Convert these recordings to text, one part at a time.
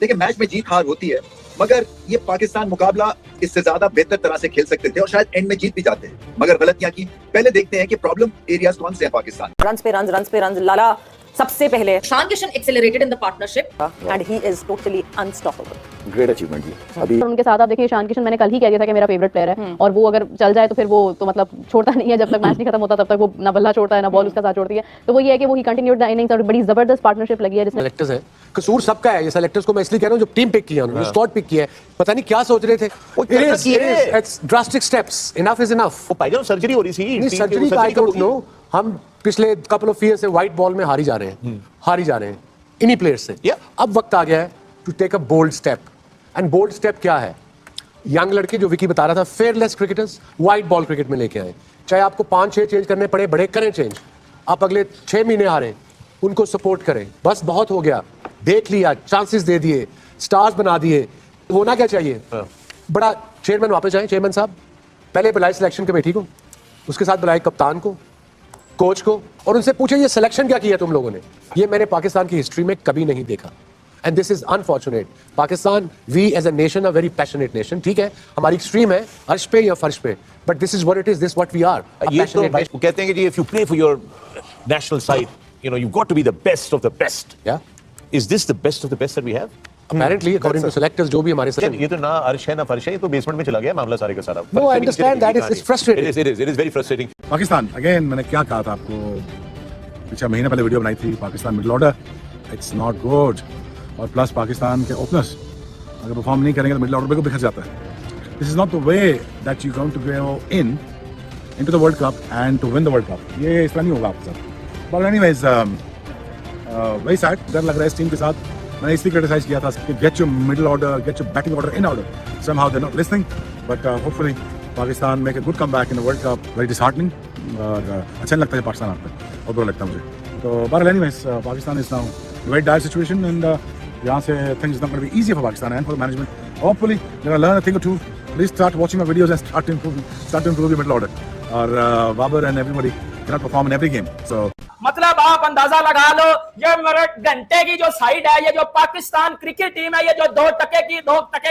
देखिए मैच में जीत हार होती है, मगर ये पाकिस्तान मुकाबला इससे ज्यादा बेहतर तरह से खेल सकते थे और शायद एंड में जीत भी जाते हैं, मगर गलतियां की। पहले देखते हैं कि प्रॉब्लम एरियाज कौन से हैं पाकिस्तान। रन्स पे रन्स लाला सबसे पहले Ishan Kishan accelerated in the partnership and he is totally unstoppable. Great achievement जी। अभी उनके साथ आप देखिए ईशान किशन, मैंने कल ही कह दिया था कि मेरा फेवरेट प्लेयर है और वो अगर चल जाए तो फिर वो तो मतलब छोड़ता नहीं है, जब तक मैच नहीं खत्म होता तब तक वो ना बल्ला छोड़ता है ना बॉल उसका साथ छोड़ती है। तो वो ये है कि वो ही कंटिन्यूड द इनिंग्स और बड़ी जबरदस्त पार्टनरशिप लगी है जिसमें सेलेक्टर्स है, कसूर सबका है। ये सेलेक्टर्स को मैं इसलिए कह रहा हूं, जब टीम पिक किया उन्होंने, स्क्वाड पिक किया है, पता नहीं क्या सोच रहे थे। It's drastic steps, enough is enough. वो पायजामा सर्जरी हो रही थी, सर्जरी का आई डोंट नो। हम पिछले कपल ऑफ ईयर से व्हाइट बॉल में हारी जा रहे हैं इन्हीं प्लेयर्स से। अब वक्त आ गया है to take a bold step, and bold step क्या है? यंग लड़के जो विकी बता रहा था, fearless cricketers white ball cricket में लेके आए। चाहे आपको 5-6 चेंज करने पड़े, बड़े करें चेंज। आप अगले 6 महीने हारे, उनको सपोर्ट करें। बस बहुत हो गया, देख लिया, चांसेस दे दिए, स्टार्स बना दिए। होना क्या चाहिए? बड़ा चेयरमैन वापस जाए। चेयरमैन साहब पहले बुलाए सिलेक्शन कमेटी को, उसके साथ बुलाए कप्तान को, कोच को, और उनसे पूछे ये सिलेक्शन क्या किया तुम लोगों ने। ये मैंने पाकिस्तान की हिस्ट्री में कभी नहीं देखा, and this is unfortunate. Pakistan, we as a nation, a very passionate nation. ठीक है, हमारी एक्सट्रीम है अर्श पे या फर्श पे, but this is what it is, this what we are. ये तो वो कहते हैं कि if you play for your national side, you know, you got to be the best of the best. या is this the best of the best that we have? Apparently, according to selectors, जो भी हमारे ये तो ना अर्श है ना फर्श है, ये तो बेसमेंट में चला गया मामला सारे का सारा। No, I understand that. It's frustrating. It is very frustrating. Pakistan again, मैंने क्या कहा था आपको, पिछले महीने पहले वीडियो बनाई थी, Pakistan middle order it's not good, और प्लस पाकिस्तान के ओपनर्स अगर परफॉर्म नहीं करेंगे तो मिडिल ऑर्डर को बिखर जाता है। This is not the way that you going to go into the world cup and to win the world cup. ये इस तरह नहीं होगा आपके साथ। बट एनीवेज वेरी सैड, डर लग रहा है इस टीम के साथ। मैंने इसलिए क्रिटिसाइज किया था कि get your middle order, get your batting order in order. Somehow they are not listening, but hopefully Pakistan make a good comeback in the world cup. Very disheartening, और अच्छा नहीं लगता है पाकिस्तान आता है, और बुरा लगता है मुझे। तो बहरहाल anyways, Pakistan is now very dire situation, and यहाँ से things is not going to be easy for Pakistan and for management. Hopefully they will learn a thing or two. Please start watching my videos and start to improve the middle order, और Babar and everybody cannot perform in every game, so मतलब आप अंदाजा लगा लो, ये मेरे घंटे की जो साइड है, ये जो पाकिस्तान क्रिकेट टीम है, ये जो 2 टके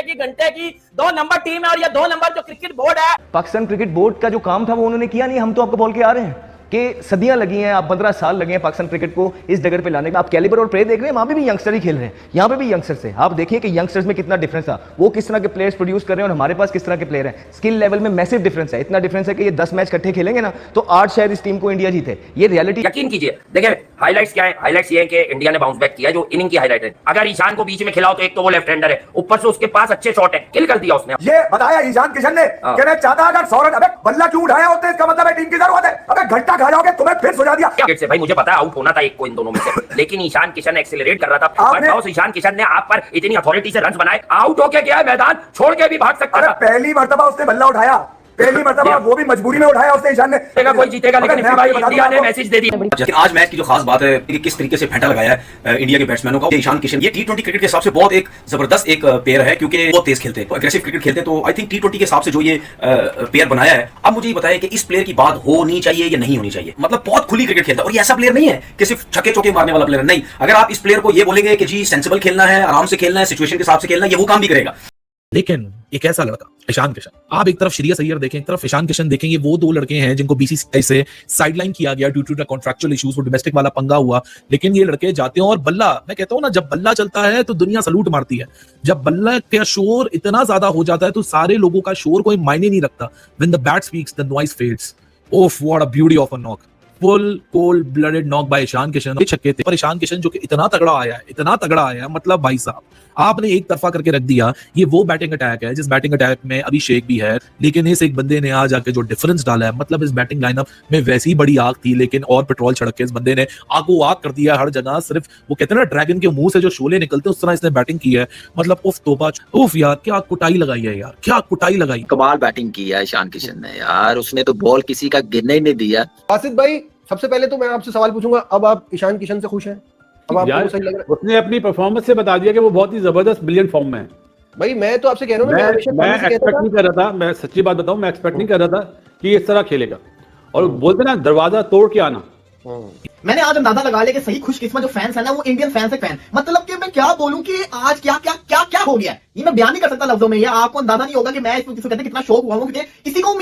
की घंटे की 2 नंबर टीम है, और ये 2 नंबर जो क्रिकेट बोर्ड है। पाकिस्तान क्रिकेट बोर्ड का जो काम था वो उन्होंने किया नहीं। हम तो आपको बोल के आ रहे हैं कि सदियां लगी हैं, आप 15 साल लगे हैं पाकिस्तान क्रिकेट को इस जगह पे लाने में। आप कैलिबर और प्ले देख रहे हैं, वहां पे भी यंगस्टर ही खेल रहे हैं, यहाँ पे भी यंगस्टर्स है। आप देखिए कि यंगस्टर्स में कितना डिफरेंस था, वो किस तरह के प्लेयर्स प्रोड्यूस कर रहे हैं और हमारे पास किस तरह के प्लेयर हैं। स्किल लेवल में मैसिव डिफरेंस है। इतना डिफरेंस है कि ये 10 मैच इकट्ठे खेलेंगे ना तो 8 शायद इस टीम को इंडिया जीते। ये रियलिटी। यकीन कीजिए, देखिए हाइलाइट्स क्या है? हाइलाइट्स ये है कि इंडिया ने बाउंस बैक किया, जो इनिंग की हाइलाइट है। अगर ईशान को बीच में खिलाओ तो एक तो वो लेफ्ट हैंडर है, ऊपर से उसके पास अच्छे शॉट है, किल कर दिया उसने। ये बताया ईशान किशन ने कि मैं चाहता अगर 100 रन, अबे बल्ला क्यों उठाया होते, इसका मतलब है टीम की जरूरत है। अबे घंटा खा जाओगे, तुम्हें फिर सुझा दिया से भाई, मुझे पता है आउट होना था एक को इन दोनों में से, लेकिन ईशान किशन एक्सेलरेट कर रहा था। बट ईशान किशन ने आप पर इतनी अथॉरिटी से रन्स बनाए, आउट होके गया मैदान छोड़ के भी भाग सकता था। पहली मर्तबा उसने बल्ला उठाया, पहली मर्तबा, वो भी मजबूरी में उठाया उसने। ईशान ने कोई जीतेगा, लेकिन भाई इंडिया ने मैसेज दे दिया। लेकिन आज मैच की जो खास बात है कि किस तरीके से फेंटा लगाया है इंडिया के बैट्समैनों का। ईशान किशन ये T20 क्रिकेट के हिसाब से बहुत एक जबरदस्त एक पेयर है, क्योंकि बहुत तेज खेलते हैं, एग्रेसिव क्रिकेट खेलते हैं। तो आई थिंक T20 के हिसाब से जो ये पेयर बनाया है, अब मुझे ये बताया कि इस प्लेयर की बात होनी चाहिए या नहीं होनी चाहिए। मतलब बहुत खुली क्रिकेट खेलता है, और ये ऐसा प्लेयर नहीं है कि सिर्फ छक्के चौके मारने वाला प्लेयर नहीं। अगर आप इस प्लेयर को ये बोलेंगे कि जी सेंसिबल खेलना है, आराम से खेलना है, सिचुएशन के हिसाब से खेलना है, ये वो काम भी करेगा। लेकिन ये कैसा लड़का ईशान किशन, आप एक तरफ श्रेयस अय्यर देखें, एक तरफ ईशान किशन देखेंगे, वो 2 लड़के हैं जिनको बीसीसीआई से साइडलाइन किया गया ड्यू टू कॉन्ट्रैक्चुअल इश्यूज, वो डोमेस्टिक वाला पंगा हुआ। लेकिन ये लड़के जाते हैं और बल्ला, मैं कहता हूं ना, जब बल्ला चलता है तो दुनिया सलूट मारती है। जब बल्ला का शोर इतना ज्यादा हो जाता है तो सारे लोगों का शोर कोई मायने नहीं रखता। When the bat speaks the noise fades. Oof, what a beauty of a knock, full cold blooded knock by Ishan Kishan. ये छक्के थे, पर ईशान किशन जो कि इतना तगड़ा आया है, मतलब भाई साहब आपने एक तरफा करके रख दिया। ये वो बैटिंग अटैक है जिस बैटिंग अटैक में अभिषेक भी है, लेकिन इस एक बंदे ने आज आके जो डिफरेंस डाला है, मतलब इस बैटिंग लाइनअप में वैसी बड़ी आग थी, लेकिन और पेट्रोल छिड़क के इस बंदे ने आगो आग कर दिया हर जगह। सिर्फ वो कहते हैं ना ड्रैगन के मुंह से जो शोले निकलते हैं, उस तरह इसने बैटिंग की है। मतलब उफ तोबा, उफ यार, क्या कुटाई लगाई है यार, क्या कुटाई लगाई। कमाल बैटिंग की है ईशान किशन ने यार, उसने तो बॉल किसी का गिरने ही नहीं दिया। आसिफ भाई, सबसे पहले तो मैं आपसे सवाल पूछूंगा, अब आप ईशान किशन से खुश हैं? अब आपको सही लग रहा है? उसने अपनी परफॉर्मेंस से बता दिया कि वो बहुत ही जबरदस्त ब्रिलियंट फॉर्म में है। भाई मैं तो आपसे कह रहा हूं, मैं एक्सपेक्ट नहीं कर रहा था, मैं सच्ची बात बताऊं, मैं एक्सपेक्ट नहीं कर रहा था कि इस तरह खेलेगा, और बोलते ना दरवाजा तोड़ के आना। मैंने आज अंदाजा लगा लिया कि सही खुशकिस्मत जो फैंस है ना, वो इंडियन फैंस है। फैन मतलब कि मैं क्या बोलूं कि आज क्या क्या क्या हो गया है ये मैं बयान नहीं कर सकता लफ्जों में, या आपको अंदाजा नहीं होगा कि मैं इसको कहते हैं कितना शौक हुआ हूँ, क्योंकि किसी को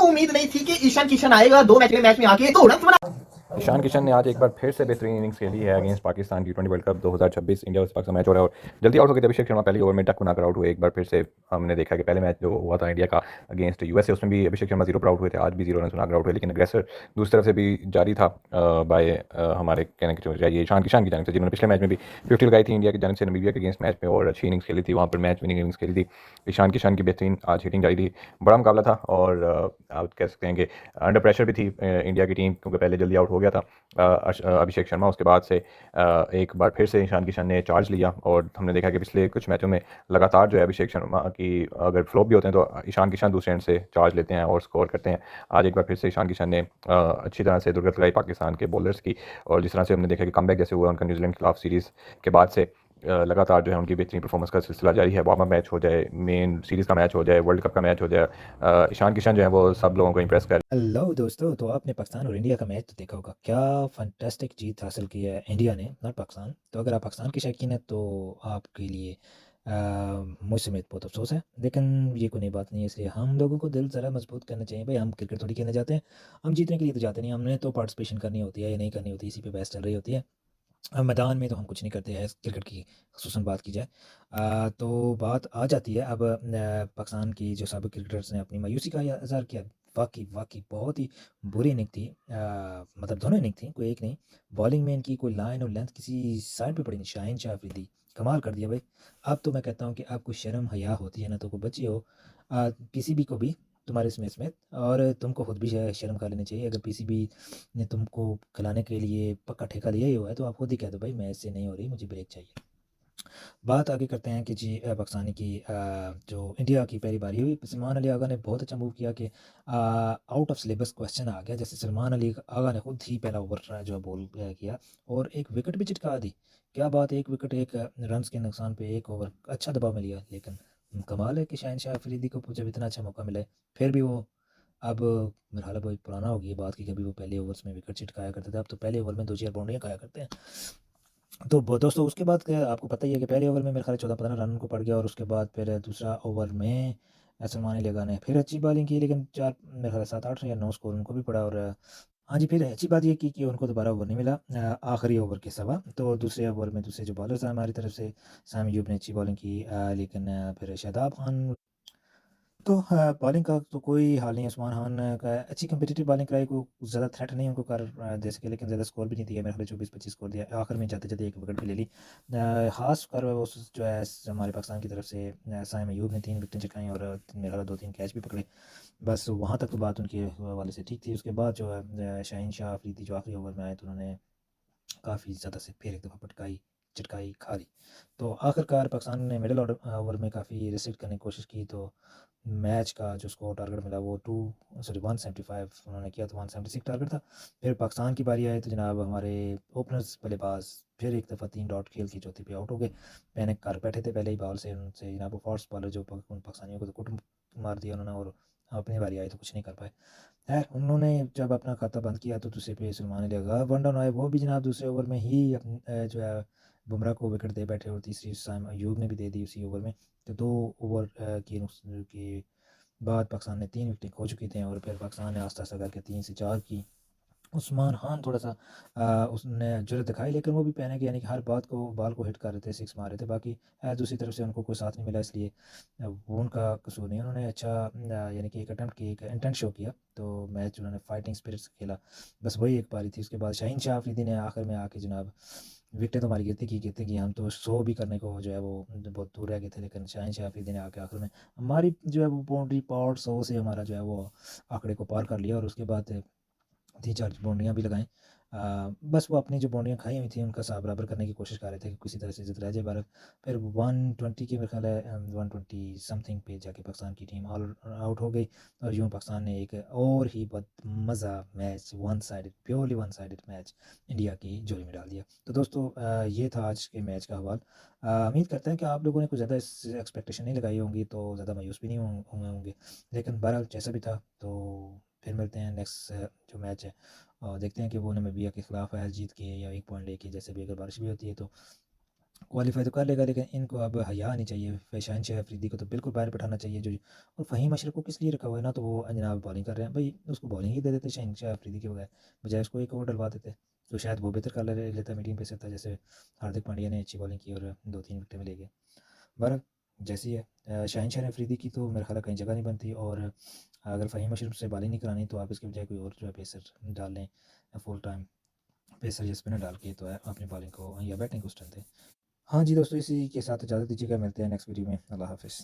उम्मीद नहीं थी कि ईशान किशन आएगा 2 मैच में आके तो रन बना। ईशान किशन ने आज एक बार फिर से बेहतरीन इनिंग्स खेली है against Pakistan T20 world cup 2026 India versus Pakistan match हो रहा है और जल्दी आउट हो गए थे अभिषेक शर्मा पहले ओवर में, टक बनाकर आउट हुए। एक बार फिर से हमने देखा कि पहले मैच जो हुआ था इंडिया का अगेंस्ट यूएसए उसमें भी अभिषेक शर्मा 0 पर आउट हुए थे, आज भी 0 रन बनाकर आउट हुए, लेकिन अग्रेसर दूसरी तरफ से भी जारी था बाय हमारे कहने की चाहिए ईशान किशन की जानिब से, जिन्होंने पिछले मैच में भी 50 लगाई थी इंडिया की जानिब से नमीबिया के अगेंस्ट मैच में और अच्छी इनिंग्स खेली थी, वहाँ पर मैच विनिंग इनिंग्स खेली थी। ईशान किशन की बेहतरीन आज हिटिंग जारी थी, बड़ा मुकाबला था और आप कह सकते हैं कि अंडर प्रेशर भी थी इंडिया की टीम, क्योंकि पहले जल्दी आउट हो गया था अभिषेक शर्मा। उसके बाद से एक बार फिर से ईशान किशन ने चार्ज लिया और हमने देखा कि पिछले कुछ मैचों में लगातार जो है अभिषेक शर्मा की अगर फ्लॉप भी होते हैं तो ईशान किशन दूसरे एंड से चार्ज लेते हैं और स्कोर करते हैं। आज एक बार फिर से ईशान किशन ने अच्छी तरह से दुर्गत लगाई पाकिस्तान के बॉलर्स की, और जिस तरह से हमने देखा कि कमबैक जैसे हुआ उनका न्यूजीलैंड के खिलाफ सीरीज़ के बाद से लगातार जो है उनकी बेहतरीन परफॉर्मेंस का सिलसिला जारी है। वार्म अप मैच हो जाए, मेन सीरीज़ का मैच हो जाए, वर्ल्ड कप का मैच हो जाए, ईशान किशन जो है वो सब लोगों को इंप्रेस कर। हेलो दोस्तों, तो आपने पाकिस्तान और इंडिया का मैच तो देखा होगा, क्या फंटास्टिक जीत हासिल की है इंडिया ने, नॉट पाकिस्तान। तो अगर आप पाकिस्तान के शौकीन हैं तो आपके लिए मुझ समेत बहुत अफसोस है, लेकिन ये कोई नई बात नहीं है। इसलिए हम लोगों को दिल ज़रा मजबूत करना चाहिए। भाई हम क्रिकेट थोड़ी खेलने जाते हैं, हम जीतने के लिए तो जाते नहीं, हमने तो पार्टिसिपेशन करनी होती है या नहीं करनी होती, इसी पे बहस चल रही होती है। अब मैदान में तो हम कुछ नहीं करते हैं क्रिकेट की ख़ुसूसन बात की जाए तो बात आ जाती है अब पाकिस्तान की जो साबिक़ क्रिकेटर्स ने अपनी मायूसी का इज़हार किया। वाकई बहुत ही बुरी इनिंग थी, मतलब दोनों इनिंग थी, कोई एक नहीं। बॉलिंग में इनकी कोई लाइन और लेंथ किसी साइड पे पड़ी नहीं। शाहीन शाह अफरीदी कमाल कर दिया भाई। अब तो मैं कहता हूँ कि आपको शर्म हया होती है ना, तो कोई बच्चे हो पीसीबी को भी तुम्हारे समेत और तुमको खुद भी शर्म कर लेनी चाहिए। अगर पीसीबी ने तुमको खिलाने के लिए पक्का ठेका लिया ही हुआ है तो आप खुद ही कह दो भाई मैं इससे नहीं हो रही, मुझे ब्रेक चाहिए। बात आगे करते हैं कि जी पाकिस्तानी की जो इंडिया की पहली बारी हुई, सलमान अली आगा ने बहुत अच्छा मूव किया कि आउट ऑफ सिलेबस क्वेश्चन आ गया। जैसे सलमान अली आगा ने खुद ही पहला ओवर जो बॉल किया और एक विकेट भी चिटका दी। क्या बात है, एक विकेट एक रन के नुकसान पे एक ओवर अच्छा दबाव में लिया। लेकिन कमाल है कि शाहीन शाह अफरीदी को जब इतना अच्छा मौका मिले फिर भी वो अब मेरा हाल बहुत पुराना हो गई बात की, कभी वो पहले ओवर्स में विकेट चिटकाया करते थे, अब तो पहले ओवर में 2-4 बाउंड्रियाँ खाया करते हैं। तो दोस्तों उसके बाद आपको पता ही है कि पहले ओवर में मेरे ख्याल 14-15 रन को पड़ गया और उसके बाद फिर दूसरा ओवर में सलमान अली ने फिर अच्छी बॉलिंग की, लेकिन 4 मेरे ख्याल 7-8 या 9 स्कोर उनको भी पड़ा। और हाँ जी, फिर अच्छी बात ये की कि उनको दोबारा ओवर नहीं मिला आखिरी ओवर के सिवा। तो दूसरे ओवर में दूसरे जो बॉलर्स हैं हमारी तरफ से सामी अयूब ने अच्छी बॉलिंग की, लेकिन फिर शादाब खान तो बॉलिंग का तो कोई हाल नहीं है। उस्मान खान का अच्छी कम्पिटिटिव बॉलिंग कराई, कोई ज़्यादा थ्रेट नहीं उनको कर दे सके, लेकिन ज़्यादा स्कोर भी नहीं दिया। मेरे ख्याल 24-25 स्कोर दिया, आखिर में जाते-जाते एक विकेट भी ले ली। ख़ास कर उस जो है हमारे पाकिस्तान की तरफ से साइम अयूब ने 3 विकेटें चटकाई और मेरे ख्याल 2-3 कैच भी पकड़े। बस वहाँ तक तो बात उनके हवाले से ठीक थी। उसके बाद जो है शाहीन शाह अफरीदी जो आखिरी ओवर में आए तो उन्होंने काफ़ी ज़्यादा से फिर एक दफ़ा चटकाई खा ली। तो आखिरकार पाकिस्तान ने मिडल ओवर में काफ़ी रिस्ट्रिक्ट करने की कोशिश की, तो मैच का जो स्कोर टारगेट मिला वो 175 उन्होंने किया, तो 176 टारगेट था। फिर पाकिस्तान की बारी आई तो जनाब हमारे ओपनर्स बल्लेबाज फिर एक दफ़ा 3 डॉट खेल के चौथी पे आउट हो गए। पैनिक कर बैठे थे पहले ही बॉल से, उनसे जनाब फास्ट बॉलर जो पाकिस्तानियों को तो कुट मार दिया उन्होंने और अपनी बारी आई तो कुछ नहीं कर पाए। खैर उन्होंने जब अपना खाता बंद किया तो दूसरे पे सलमान अली आगा 1 डाउन आए, वो भी जनाब दूसरे ओवर में ही जो है बुमराह को विकेट दे बैठे और तीसरी साइम अयूब ने भी दे दी उसी ओवर में। तो 2 ओवर के बाद पाकिस्तान ने 3 विकेटें खो चुकी थे और फिर पाकिस्तान ने आस्ता आस्ता करके 3 से 4 की। उस्मान खान थोड़ा सा उसने जुर्रत दिखाई, लेकिन वो भी पैनिक यानी कि हर बॉल को हिट कर रहे थे, 6 मार रहे थे। बाकी दूसरी तरफ से उनको कोई साथ नहीं मिला, इसलिए वो उनका कसूर नहीं। उन्होंने अच्छा यानी कि एक अटैम्प्ट की, एक इंटेंट शो किया, तो मैच उन्होंने फाइटिंग स्पिरिट से खेला। बस वही एक पारी थी। उसके बाद शाहीन शाह अफरीदी ने आखिर में आके जनाब विकेटें तो हमारी गिरती की हम तो 100 भी करने को जो है वो बहुत दूर रह गए थे, लेकिन शाहीन शाह अफरीदी ने आके आखिर में हमारी जो है वो बाउंड्री पार 100 से हमारा जो है वो आंकड़े को पार कर लिया और उसके बाद 3-4 बाउंड्रियाँ भी लगाएँ। बस वो अपनी जो बाउंड्रियाँ खाई हुई थी उनका हिसाब बराबर करने की कोशिश कर रहे थे कि किसी तरह से जित रह जाए भारत। फिर 120 के मेरे ख्याल है 120 समथिंग पे जाके पाकिस्तान की टीम ऑल आउट हो गई और यूँ पाकिस्तान ने एक और ही बहुत मज़ा match purely one sided match India की झोली में डाल दिया। तो दोस्तों ये था आज के मैच का हवाल। उम्मीद करते हैं कि आप लोगों ने कुछ ज़्यादा एक्सपेक्टेशन नहीं लगाई होंगी तो ज़्यादा मायूस भी नहीं हुए होंगे, लेकिन बहरहाल जैसा भी था तो फिर मिलते हैं नेक्स्ट जो मैच है और देखते हैं कि वो नमीबिया के खिलाफ है जीत के या 1 पॉइंट लेके, जैसे भी अगर बारिश भी होती है तो क्वालिफाई तो कर लेगा, लेकिन इनको अब हया आनी चाहिए। फैशान शाह अफरीदी को तो बिल्कुल बाहर बैठाना चाहिए जो, और फ़हीम अशरफ को किस लिए रखा हुआ है ना, तो वो जनाब बॉलिंग कर रहे हैं भाई, उसको बॉलिंग ही दे देते शाहीन शाह अफरीदी के बगैर, बजाय उसको एक ओवर डलवा देते तो शायद वो बेहतर कर लेता मीडियम पे से था। जैसे हार्दिक पांड्या ने अच्छी बॉलिंग की और 2-3 विकेटें भी ले गए। बहरहाल जैसी है शाहीन शाह अफरीदी की तो मेरे ख्याल है कहीं जगह नहीं बनती, और अगर फ़हीम अशरफ से बॉलिंग नहीं करानी तो आप इसके बजाय कोई और जो है पेसर डाल लें, फुल टाइम पेसर या स्पिनर डाल के तो है अपनी बॉलिंग को या बैटिंग को स्ट्रेंथ दें। हाँ जी दोस्तों, इसी के साथ इजाज़त दीजिएगा, मिलते हैं नेक्स्ट वीडियो में। अल्लाह हाफ़िज़।